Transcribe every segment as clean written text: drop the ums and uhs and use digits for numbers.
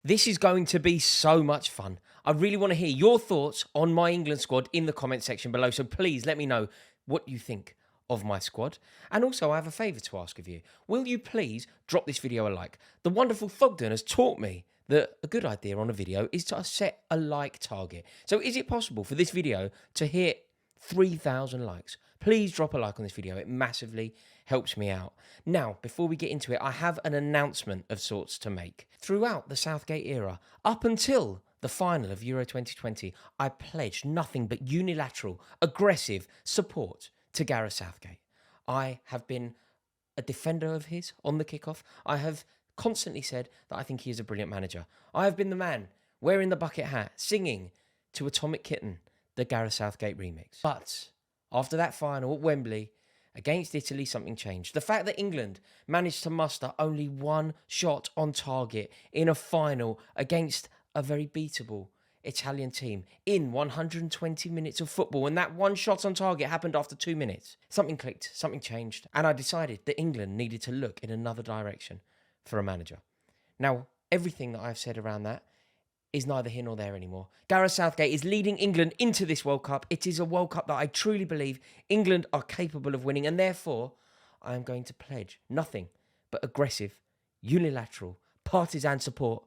This is going to be so much fun. I really want to hear your thoughts on my England squad in the comment section below. So please let me know what you think of my squad. And also, I have a favour to ask of you. Will you please drop this video a like? The wonderful Thogden has taught me that a good idea on a video is to set a like target. So is it possible for this video to hit 3,000 likes? Please drop a like on this video. It massively helps me out. Now, before we get into it, I have an announcement of sorts to make. Throughout the Southgate era, up until the final of Euro 2020, I pledged nothing but unilateral, aggressive support to Gareth Southgate. I have been a defender of his on the kickoff. I have constantly said that I think he is a brilliant manager. I have been the man wearing the bucket hat, singing to Atomic Kitten, the Gareth Southgate remix. But after that final at Wembley against Italy, something changed. The fact that England managed to muster only one shot on target in a final against a very beatable Italian team in 120 minutes of football, and that one shot on target happened after 2 minutes. Something clicked, something changed, and I decided that England needed to look in another direction for a manager. Now, everything that I've said around that is neither here nor there anymore. Gareth Southgate is leading England into this World Cup. It is a World Cup that I truly believe England are capable of winning, and therefore I am going to pledge nothing but aggressive, unilateral, partisan support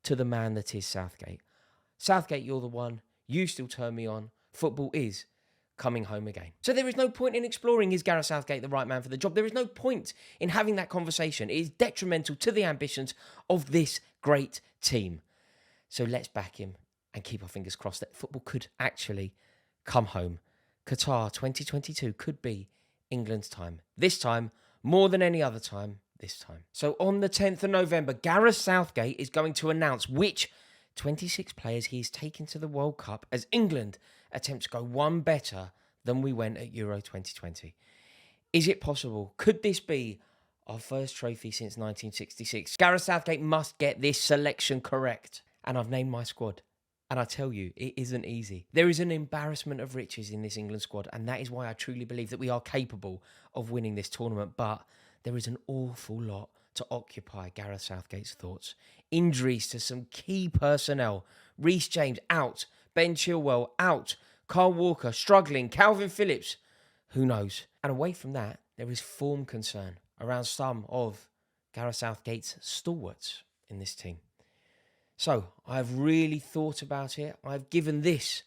to the man that is Southgate. Southgate, you're the one. You still turn me on. Football is coming home again. So there is no point in exploring, is Gareth Southgate the right man for the job? There is no point in having that conversation. It is detrimental to the ambitions of this great team. So let's back him and keep our fingers crossed that football could actually come home. Qatar 2022 could be England's time. This time, more than any other time, this time. So on the 10th of November, Gareth Southgate is going to announce which 26 players he is taking to the World Cup as England attempt to go one better than we went at Euro 2020. Is it possible? Could this be our first trophy since 1966? Gareth Southgate must get this selection correct. And I've named my squad. And I tell you, it isn't easy. There is an embarrassment of riches in this England squad, and that is why I truly believe that we are capable of winning this tournament. But there is an awful lot to occupy Gareth Southgate's thoughts. Injuries to some key personnel. Reece James out. Ben Chilwell out. Kyle Walker struggling. Calvin Phillips, who knows? And away from that, there is form concern around some of Gareth Southgate's stalwarts in this team. So I've really thought about it. I've given this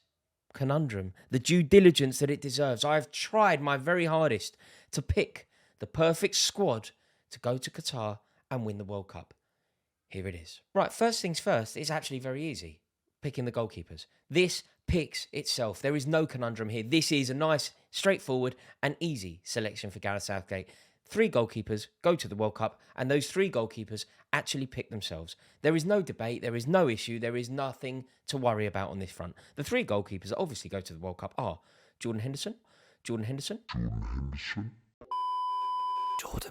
conundrum the due diligence that it deserves. I've tried my very hardest to pick the perfect squad to go to Qatar and win the World Cup. Here it is. Right, first things first, it's actually very easy. Picking the goalkeepers. This picks itself. There is no conundrum here. This is a nice, straightforward and easy selection for Gareth Southgate. 3 goalkeepers go to the World Cup, and those 3 goalkeepers actually pick themselves. There is no debate, there is no issue, there is nothing to worry about on this front. The 3 goalkeepers that obviously go to the World Cup are Jordan Henderson, Jordan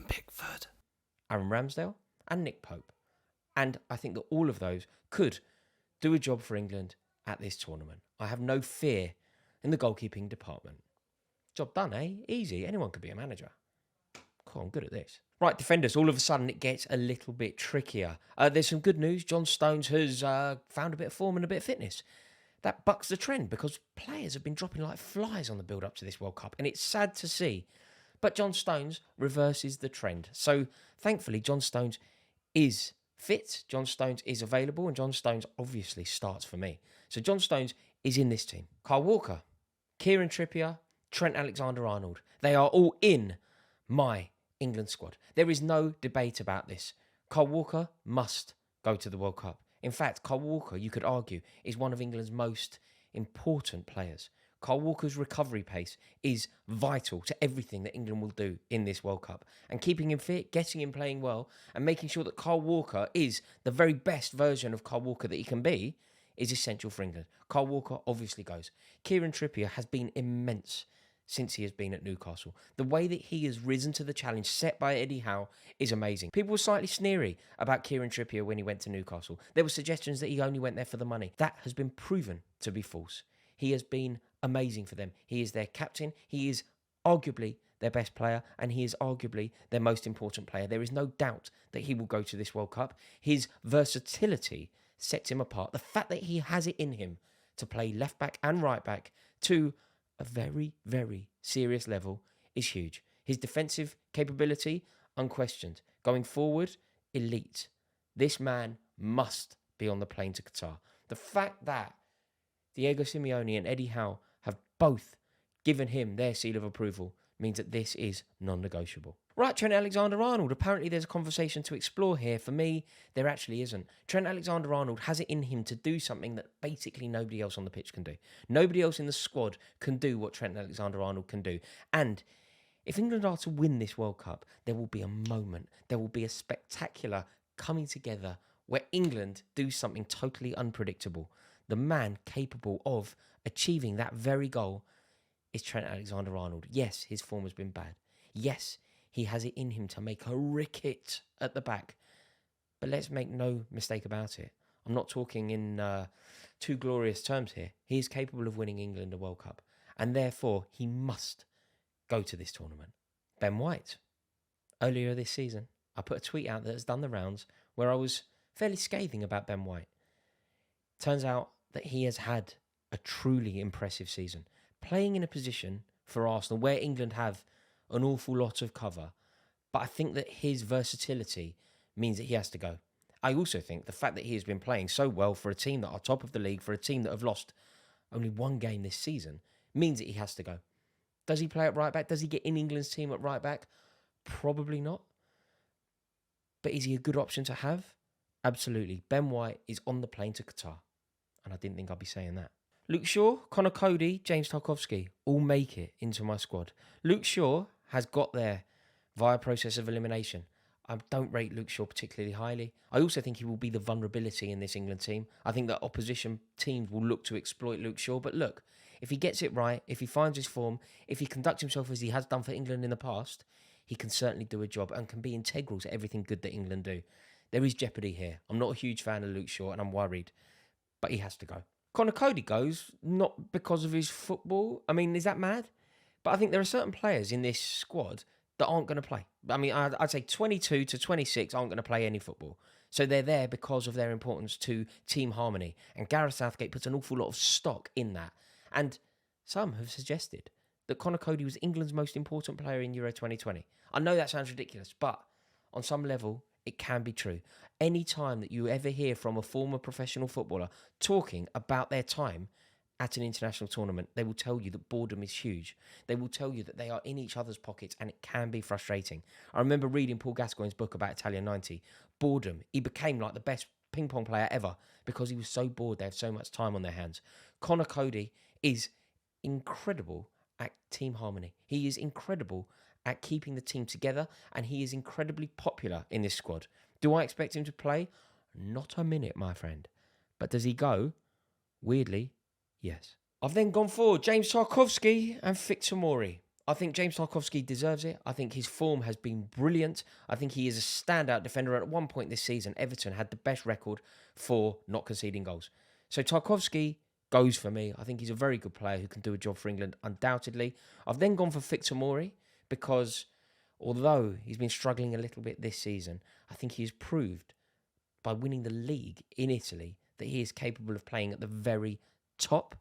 Pickford, Aaron Ramsdale, and Nick Pope. And I think that all of those could do a job for England at this tournament. I have no fear in the goalkeeping department. Job done, eh? Easy. Anyone could be a manager. Cool, I'm good at this. Right, defenders, all of a sudden it gets a little bit trickier. There's some good news. John Stones has found a bit of form and a bit of fitness. That bucks the trend because players have been dropping like flies on the build-up to this World Cup, and it's sad to see. But John Stones reverses the trend. So, thankfully, John Stones is fit, John Stones is available, and John Stones obviously starts for me. So John Stones is in this team. Kyle Walker, Kieran Trippier, Trent Alexander-Arnold. They are all in my England squad. There is no debate about this. Kyle Walker must go to the World Cup. In fact, Kyle Walker, you could argue, is one of England's most important players. Kyle Walker's recovery pace is vital to everything that England will do in this World Cup. And keeping him fit, getting him playing well, and making sure that Kyle Walker is the very best version of Kyle Walker that he can be is essential for England. Kyle Walker obviously goes. Kieran Trippier has been immense since he has been at Newcastle. The way that he has risen to the challenge set by Eddie Howe is amazing. People were slightly sneery about Kieran Trippier when he went to Newcastle. There were suggestions that he only went there for the money. That has been proven to be false. He has been amazing for them. He is their captain. He is arguably their best player, and he is arguably their most important player. There is no doubt that he will go to this World Cup. His versatility sets him apart. The fact that he has it in him to play left back and right back to a very, very serious level is huge. His defensive capability, unquestioned. Going forward, elite. This man must be on the plane to Qatar. The fact that Diego Simeone and Eddie Howe have both given him their seal of approval means that this is non-negotiable. Right, Trent Alexander-Arnold. Apparently there's a conversation to explore here. For me, there actually isn't. Trent Alexander-Arnold has it in him to do something that basically nobody else on the pitch can do. Nobody else in the squad can do what Trent Alexander-Arnold can do. And if England are to win this World Cup, there will be a moment, there will be a spectacular coming together where England do something totally unpredictable. The man capable of achieving that very goal is Trent Alexander-Arnold. Yes, his form has been bad. Yes, he has it in him to make a ricket at the back. But let's make no mistake about it. I'm not talking in too glorious terms here. He is capable of winning England a World Cup. And therefore, he must go to this tournament. Ben White. Earlier this season, I put a tweet out that has done the rounds where I was fairly scathing about Ben White. Turns out that he has had a truly impressive season. Playing in a position for Arsenal where England have an awful lot of cover. But I think that his versatility means that he has to go. I also think the fact that he has been playing so well for a team that are top of the league, for a team that have lost only one game this season, means that he has to go. Does he play at right back? Does he get in England's team at right back? Probably not. But is he a good option to have? Absolutely. Ben White is on the plane to Qatar. And I didn't think I'd be saying that. Luke Shaw, Connor Cody, James Tarkowski all make it into my squad. Luke Shaw has got there via process of elimination. I don't rate Luke Shaw particularly highly. I also think he will be the vulnerability in this England team. I think that opposition teams will look to exploit Luke Shaw. But look, if he gets it right, if he finds his form, if he conducts himself as he has done for England in the past, he can certainly do a job and can be integral to everything good that England do. There is jeopardy here. I'm not a huge fan of Luke Shaw and I'm worried. But he has to go. Connor Cody goes, not because of his football. I mean, is that mad? But I think there are certain players in this squad that aren't going to play. I mean, I'd say 22 to 26 aren't going to play any football. So they're there because of their importance to team harmony. And Gareth Southgate puts an awful lot of stock in that. And some have suggested that Connor Cody was England's most important player in Euro 2020. I know that sounds ridiculous, but on some level, it can be true. Any time that you ever hear from a former professional footballer talking about their time at an international tournament, they will tell you that boredom is huge. They will tell you that they are in each other's pockets and it can be frustrating. I remember reading Paul Gascoigne's book about Italia 90. Boredom. He became like the best ping pong player ever because he was so bored. They have so much time on their hands. Connor Cody is incredible at team harmony. He is incredible at keeping the team together and he is incredibly popular in this squad. Do I expect him to play? Not a minute, my friend. But does he go? Weirdly, yes. I've then gone for James Tarkowski and Victor Mori. I think James Tarkowski deserves it. I think his form has been brilliant. I think he is a standout defender. At one point this season, Everton had the best record for not conceding goals. So Tarkowski goes for me. I think he's a very good player who can do a job for England, undoubtedly. I've then gone for Victor Mori because although he's been struggling a little bit this season, I think he has proved by winning the league in Italy that he is capable of playing at the very top.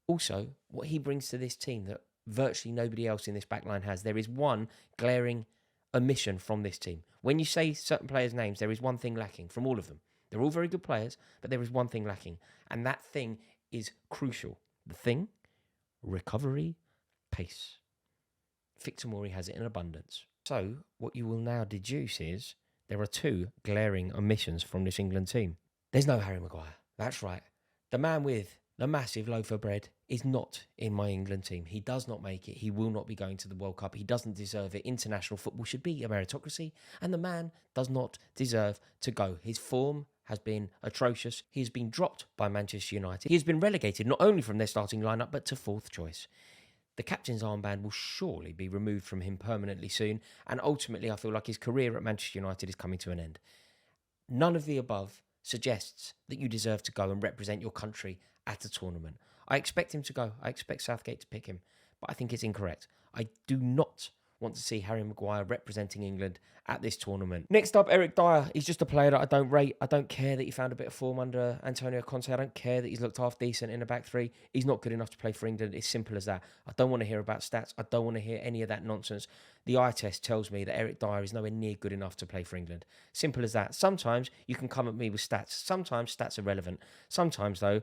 Also, what he brings to this team that virtually nobody else in this backline has. There is one glaring omission from this team. When you say certain players' names, there is one thing lacking from all of them. They're all very good players, but there is one thing lacking. And that thing is crucial. The thing? Recovery pace. Victor Mori has it in abundance. So, what you will now deduce is there are two glaring omissions from this England team. There's no Harry Maguire. That's right. The man with the massive loaf of bread is not in my England team. He does not make it. He will not be going to the World Cup. He doesn't deserve it. International football should be a meritocracy, and the man does not deserve to go. His form has been atrocious. He has been dropped by Manchester United. He has been relegated not only from their starting lineup, but to fourth choice. The captain's armband will surely be removed from him permanently soon, and ultimately I feel like his career at Manchester United is coming to an end. None of the above suggests that you deserve to go and represent your country at a tournament. I expect him to go. I expect Southgate to pick him, but I think it's incorrect. I do not want to see Harry Maguire representing England at this tournament. Next up, Eric Dyer. He's just a player that I don't rate. I don't care that he found a bit of form under Antonio Conte. I don't care that he's looked half decent in a back three. He's not good enough to play for England. It's simple as that. I don't want to hear about stats. I don't want to hear any of that nonsense. The eye test tells me that Eric Dyer is nowhere near good enough to play for England. Simple as that. Sometimes you can come at me with stats. Sometimes stats are relevant. Sometimes, though,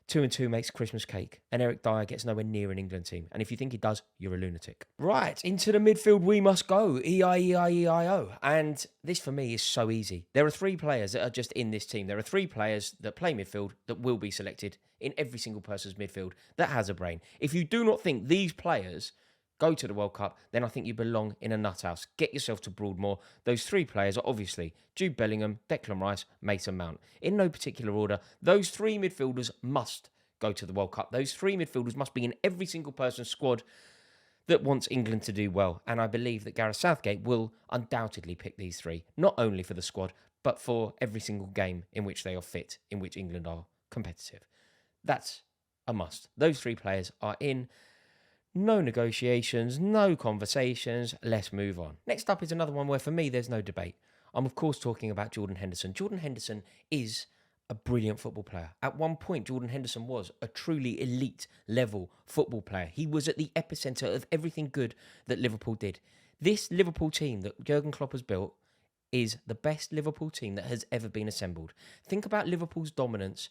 2 and 2 makes Christmas cake, and Eric Dyer gets nowhere near an England team. And if you think he does, you're a lunatic. Right, into the midfield we must go. E-I-E-I-E-I-O. And this for me is so easy. There are 3 players that are just in this team. There are 3 players that play midfield that will be selected in every single person's midfield that has a brain. If you do not think these players go to the World Cup, then I think you belong in a nut house. Get yourself to Broadmoor. Those 3 players are obviously Jude Bellingham, Declan Rice, Mason Mount. In no particular order, those 3 midfielders must go to the World Cup. Those 3 midfielders must be in every single person's squad that wants England to do well. And I believe that Gareth Southgate will undoubtedly pick these 3, not only for the squad, but for every single game in which they are fit, in which England are competitive. That's a must. Those 3 players are in. No negotiations, no conversations. Let's move on. Next up is another one where for me there's no debate. I'm of course talking about Jordan Henderson. Jordan Henderson is a brilliant football player. At one point, Jordan Henderson was a truly elite level football player. He was at the epicenter of everything good that Liverpool did. This Liverpool team that Jurgen Klopp has built is the best Liverpool team that has ever been assembled. Think about Liverpool's dominance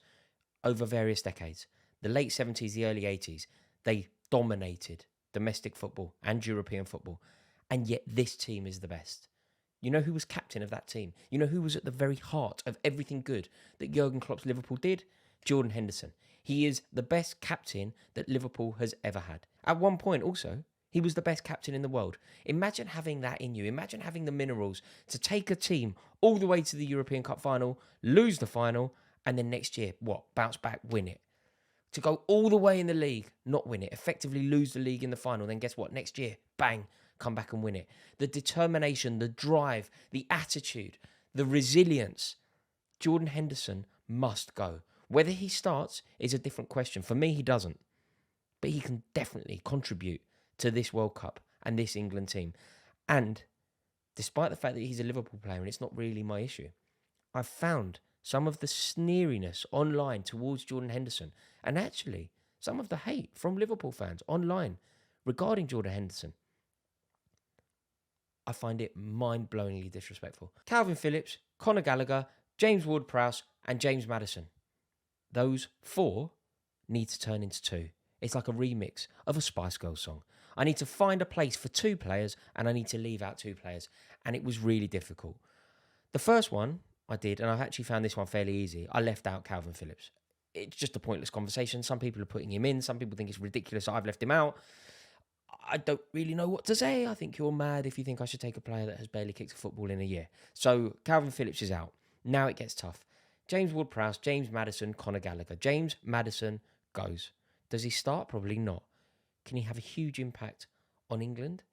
over various decades. The late 70s, the early 80s. They dominated domestic football and European football, and yet this team is the best. You know who was captain of that team? You know who was at the very heart of everything good that Jurgen Klopp's Liverpool did? Jordan Henderson. He is the best captain that Liverpool has ever had. At one point also, he was the best captain in the world. Imagine having that in you. Imagine having the minerals to take a team all the way to the European Cup final, lose the final, and then next year, bounce back, win it. To go all the way in the league, not win it, effectively lose the league in the final, then guess what? Next year, bang, come back and win it. The determination, the drive, the attitude, the resilience. Jordan Henderson must go. Whether he starts is a different question. For me, he doesn't. But he can definitely contribute to this World Cup and this England team. And despite the fact that he's a Liverpool player and it's not really my issue, I've found some of the sneeriness online towards Jordan Henderson, and actually some of the hate from Liverpool fans online regarding Jordan Henderson. I find it mind-blowingly disrespectful. Calvin Phillips, Conor Gallagher, James Ward-Prowse and James Maddison. Those 4 need to turn into 2. It's like a remix of a Spice Girls song. I need to find a place for 2 players and I need to leave out 2 players. And it was really difficult. The first one I did, and I've actually found this one fairly easy. I left out Calvin Phillips. It's just a pointless conversation. Some people are putting him in. Some people think it's ridiculous that I've left him out. I don't really know what to say. I think you're mad if you think I should take a player that has barely kicked a football in a year. So Calvin Phillips is out. Now it gets tough. James Ward-Prowse, James Maddison, Conor Gallagher. James Maddison goes. Does he start? Probably not. Can he have a huge impact on England?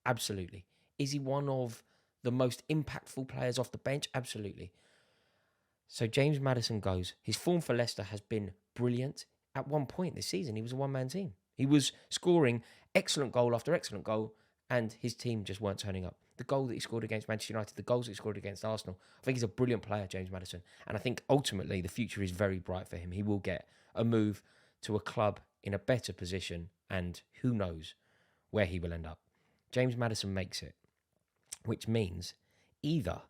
Absolutely. Is he one of the most impactful players off the bench? Absolutely. So James Maddison goes. His form for Leicester has been brilliant. At one point this season, he was a one-man team. He was scoring excellent goal after excellent goal, and his team just weren't turning up. The goal that he scored against Manchester United, the goals that he scored against Arsenal, I think he's a brilliant player, James Maddison. And I think ultimately the future is very bright for him. He will get a move to a club in a better position, and who knows where he will end up. James Maddison makes it, which means either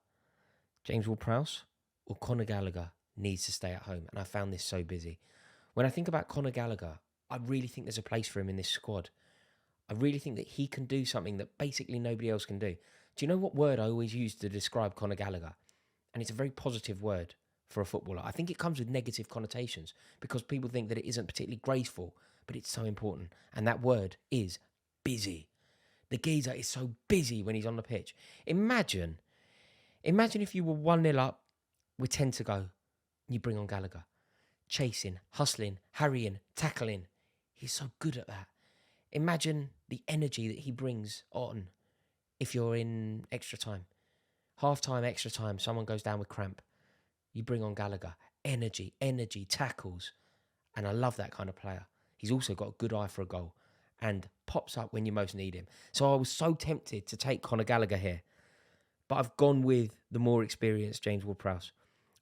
James Ward-Prowse or Conor Gallagher needs to stay at home. And I found this so busy. When I think about Conor Gallagher, I really think there's a place for him in this squad. I really think that he can do something that basically nobody else can do. Do you know what word I always use to describe Conor Gallagher? And it's a very positive word for a footballer. I think it comes with negative connotations because people think that it isn't particularly graceful, but it's so important. And that word is busy. The geezer is so busy when he's on the pitch. Imagine if you were 1-0 up with 10 to go and you bring on Gallagher. Chasing, hustling, harrying, tackling. He's so good at that. Imagine the energy that he brings on if you're in extra time. Half-time, extra time, someone goes down with cramp. You bring on Gallagher. Energy, tackles. And I love that kind of player. He's also got a good eye for a goal. and pops up when you most need him. So I was so tempted to take Conor Gallagher here, but I've gone with the more experienced James Ward-Prowse.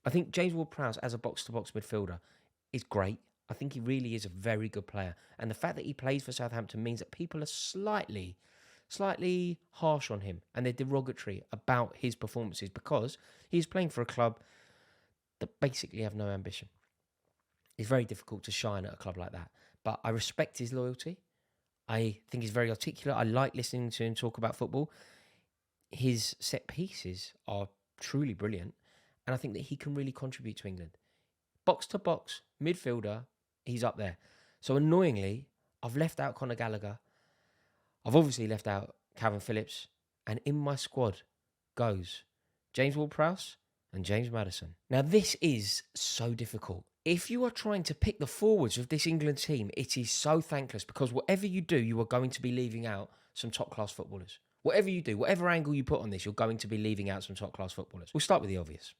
I think James Ward-Prowse as a box-to-box midfielder is great. I think he really is a very good player. And the fact that he plays for Southampton means that people are slightly harsh on him and they're derogatory about his performances because he's playing for a club that basically have no ambition. It's very difficult to shine at a club like that. But I respect his loyalty. I think he's very articulate. I like listening to him talk about football. His set pieces are truly brilliant. And I think that he can really contribute to England. Box to box, midfielder, he's up there. So annoyingly, I've left out Conor Gallagher. I've obviously left out Calvin Phillips. And in my squad goes James Ward-Prowse and James Maddison. Now, this is so difficult. If you are trying to pick the forwards of this England team, it is so thankless because whatever you do, you are going to be leaving out some top-class footballers. Whatever you do, whatever angle you put on this, you're going to be leaving out some top-class footballers. We'll start with the obvious.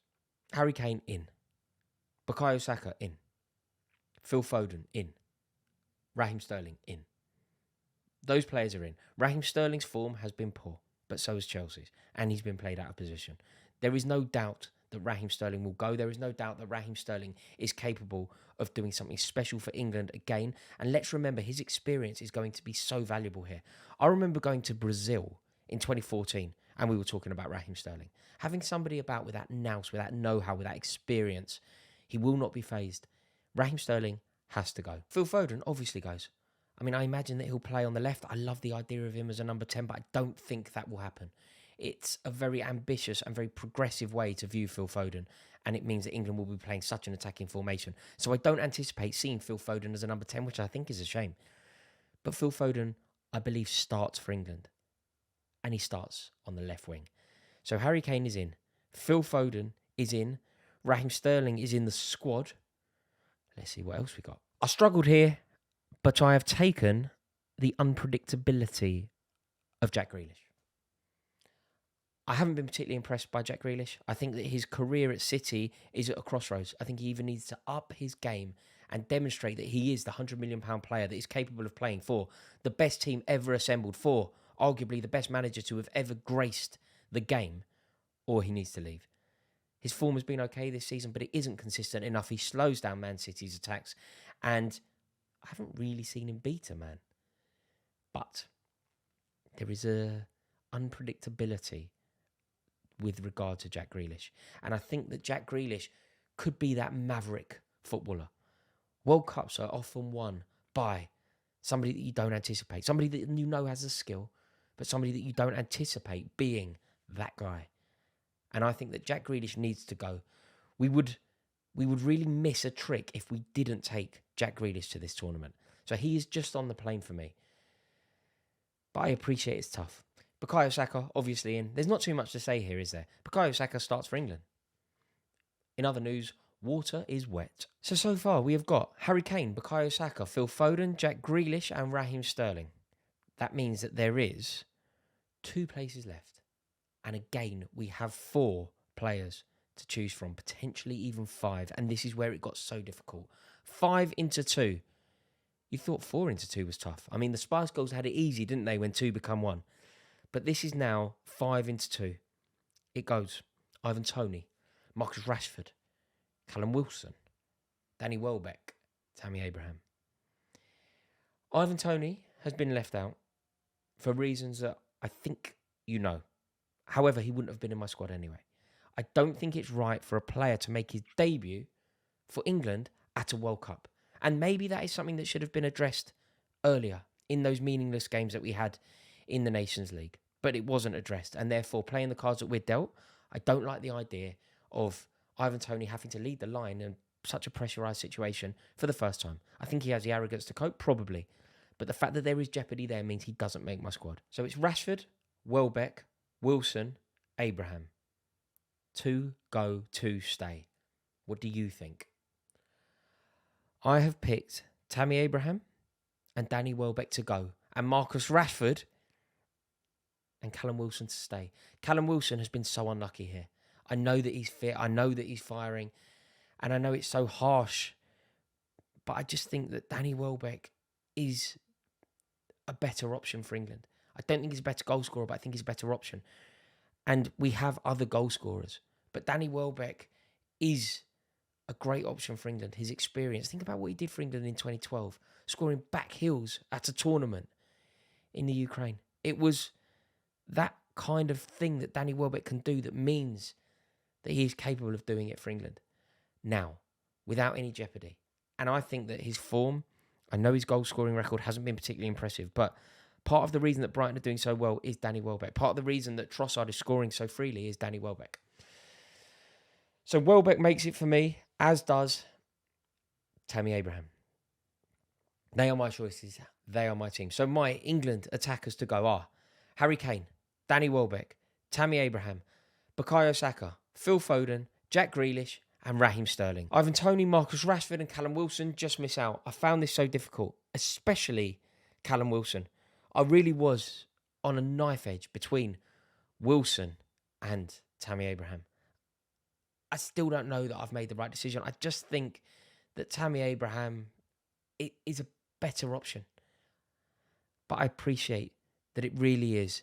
Harry Kane, in. Bukayo Saka, in. Phil Foden, in. Raheem Sterling, in. Those players are in. Raheem Sterling's form has been poor, but so has Chelsea's, and he's been played out of position. There is no doubt that Raheem Sterling will go. There is no doubt that Raheem Sterling is capable of doing something special for England again. And let's remember, his experience is going to be so valuable here. I remember going to Brazil in 2014, and we were talking about Raheem Sterling. Having somebody about with that nous, with that know-how, with that experience, he will not be phased. Raheem Sterling has to go. Phil Foden obviously goes. I mean, I imagine that he'll play on the left. I love the idea of him as a number 10, but I don't think that will happen. It's a very ambitious and very progressive way to view Phil Foden, and it means that England will be playing such an attacking formation. So I don't anticipate seeing Phil Foden as a number 10, which I think is a shame. But Phil Foden, I believe, starts for England, and he starts on the left wing. So Harry Kane is in. Phil Foden is in. Raheem Sterling is in the squad. Let's see what else we got. I struggled here, but I have taken the unpredictability of Jack Grealish. I haven't been particularly impressed by Jack Grealish. I think that his career at City is at a crossroads. I think he even needs to up his game and demonstrate that he is the £100 million player that is capable of playing for the best team ever assembled, for arguably the best manager to have ever graced the game, or he needs to leave. His form has been okay this season, but it isn't consistent enough. He slows down Man City's attacks, and I haven't really seen him beat a man. But there is a unpredictability with regard to Jack Grealish. And I think that Jack Grealish could be that maverick footballer. World Cups are often won by somebody that you don't anticipate, somebody that you know has a skill, but somebody that you don't anticipate being that guy. And I think that Jack Grealish needs to go. We would really miss a trick if we didn't take Jack Grealish to this tournament. So he is just on the plane for me. But I appreciate it's tough. Bukayo Saka, obviously in. There's not too much to say here, is there? Bukayo Saka starts for England. In other news, water is wet. So far we have got Harry Kane, Bukayo Saka, Phil Foden, Jack Grealish and Raheem Sterling. That means that there is 2 places left. And again, we have 4 players to choose from, potentially even 5. And this is where it got so difficult. 5 into 2. You thought 4 into 2 was tough. I mean, the Spice Girls had it easy, didn't they, when 2 become 1? But this is now 5 into 2. It goes Ivan Toney, Marcus Rashford, Callum Wilson, Danny Welbeck, Tammy Abraham. Ivan Toney has been left out for reasons that I think you know. However, he wouldn't have been in my squad anyway. I don't think it's right for a player to make his debut for England at a World Cup. And maybe that is something that should have been addressed earlier in those meaningless games that we had in the Nations League. But it wasn't addressed. And therefore, playing the cards that we're dealt, I don't like the idea of Ivan Toney having to lead the line in such a pressurised situation for the first time. I think he has the arrogance to cope, probably. But the fact that there is jeopardy there means he doesn't make my squad. So it's Rashford, Welbeck, Wilson, Abraham. 2 go, 2 stay. What do you think? I have picked Tammy Abraham and Danny Welbeck to go, and Marcus Rashford and Callum Wilson to stay. Callum Wilson has been so unlucky here. I know that he's fit, I know that he's firing, and I know it's so harsh, but I just think that Danny Welbeck is a better option for England. I don't think he's a better goal scorer, but I think he's a better option. And we have other goal scorers. But Danny Welbeck is a great option for England. His experience. Think about what he did for England in 2012, scoring back heels at a tournament in the Ukraine. It was that kind of thing that Danny Welbeck can do that means that he is capable of doing it for England now, without any jeopardy. And I think that his form, I know his goal scoring record hasn't been particularly impressive, but part of the reason that Brighton are doing so well is Danny Welbeck. Part of the reason that Trossard is scoring so freely is Danny Welbeck. So Welbeck makes it for me, as does Tammy Abraham. They are my choices. They are my team. So my England attackers to go are Harry Kane, Danny Welbeck, Tammy Abraham, Bukayo Saka, Phil Foden, Jack Grealish, and Raheem Sterling. Ivan Toney, Marcus Rashford, and Callum Wilson just miss out. I found this so difficult, especially Callum Wilson. I really was on a knife edge between Wilson and Tammy Abraham. I still don't know that I've made the right decision. I just think that Tammy Abraham is a better option. But I appreciate that it really is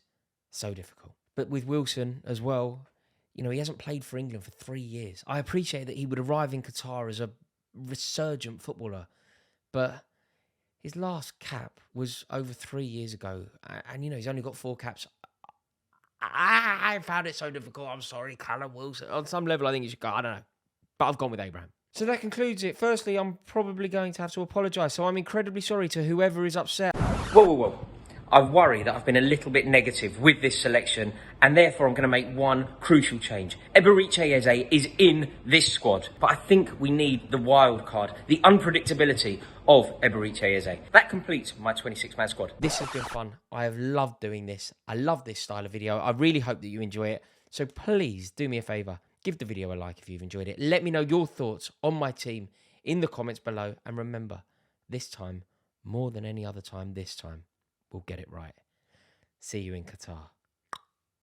so difficult. But with Wilson as well, you know, he hasn't played for England for 3 years. I appreciate that he would arrive in Qatar as a resurgent footballer, but his last cap was over 3 years ago. And, you know, he's only got 4 caps. I found it so difficult. I'm sorry, Callum Wilson. On some level, I think you should go. I don't know. But I've gone with Abraham. So that concludes it. Firstly, I'm probably going to have to apologise. So I'm incredibly sorry to whoever is upset. Whoa. I worry that I've been a little bit negative with this selection, and therefore I'm going to make one crucial change. Eberechi Eze is in this squad, but I think we need the wild card, the unpredictability of Eberechi Eze. That completes my 26-man squad. This has been fun. I have loved doing this. I love this style of video. I really hope that you enjoy it. So please do me a favour. Give the video a like if you've enjoyed it. Let me know your thoughts on my team in the comments below. And remember, this time, more than any other time, this time, we'll get it right. See you in Qatar.